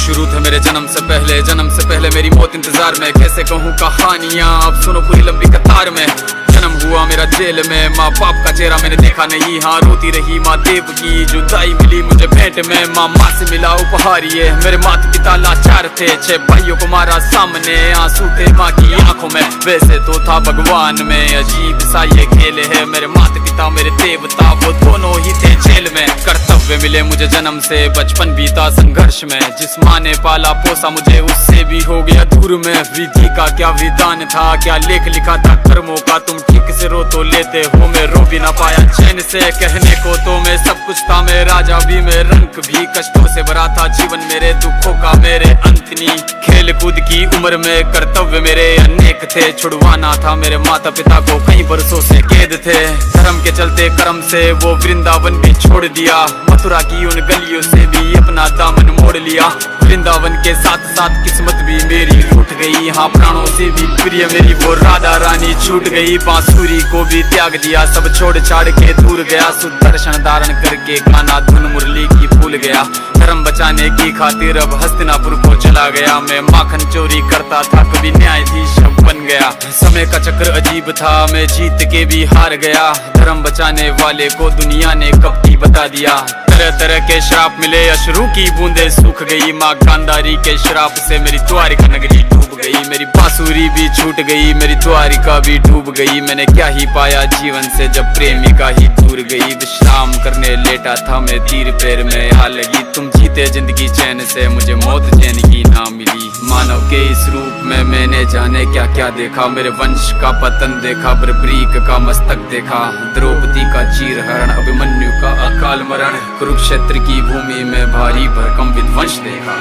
शुरू थे मेरे जन्म से पहले मेरी मौत इंतजार में। कैसे कहूँ कहानियाँ, अब सुनो पूरी लंबी कतार में। जन्म हुआ मेरा जेल में, माँ बाप का चेहरा मैंने देखा नहीं। हाँ रोती रही माँ देव की, जुदाई मिली मुझे भेंट में। माँ से मिला उपहार ये, मेरे माता पिता लाचार थे। 6 भाइयों को मारा सामने, आंसू थे माँ की आंखों में। वैसे तो था भगवान में, अजीब सा ये खेल है। मेरे माता पिता मेरे देवता, वो दोनों ही थे जेल में। कर्तव्य मिले मुझे जन्म से, बचपन बीता संघर्ष में। जिस माँ ने पाला पोसा मुझे, उससे भी हो गया दूर में। विधि का क्या विधान था, क्या लेख लिखा था कर्मों का। तुम ठीक से रो तो लेते हो, मैं रो भी ना पाया चैन से। कहने को तो मैं सब कुछ था, मैं राजा भी, मैं रंक भी। कष्टों से भरा था जीवन मेरे, दुखों का मेरे अंत नहीं। खेल कूद की उम्र में कर्तव्य मेरे अनेक थे। छुड़वाना था मेरे माता पिता को, कई बरसों से कैद थे। धर्म के चलते कर्म से वो वृंदावन भी छोड़ दिया। मथुरा की उन गलियों से भी अपना दामन मोड़ लिया। वृंदावन के साथ साथ किस्मत भी मेरी रूठ गई। हाँ प्राणों से भी प्रिय मेरी वो राधा रानी छूट गई। बांसुरी को भी त्याग दिया, सब छोड़ छाड़ के दूर गया। सुदर्शन धारण करके गाना धुन मुरली की भूल गया। धर्म बचाने की खातिर अब हस्तिनापुर को चला गया। मैं माखन चोरी करता था, कभी न्यायाधीश बन गया। समय का चक्र अजीब था, मैं जीत के भी हार गया। धर्म बचाने वाले को दुनिया ने कपटी बता दिया। तरह तरह के श्राप मिले, अश्रु की बूंदे सूख गई। माँ गांधारी के श्राप से मेरी द्वारिका नगरी डूब गई। मेरी बांसुरी भी छूट गई, मेरी द्वारिका भी डूब गई। मैंने क्या ही पाया जीवन से, जब प्रेमिका ही दूर गई। विश्राम करने लेटा था मैं, तीर पैर में आ लगी। तुम जीते जिंदगी चैन से, मुझे मौत चैन की ना मिली। मानव के इस रूप में मैंने जाने क्या क्या देखा। मेरे वंश का पतन देखा, बर्बरीक का मस्तक देखा। द्रौपदी का चीरहरण, अभिमन्यु का अकाल मरण। कुरुक्षेत्र की भूमि में भारी भरकम विध्वंस देखा।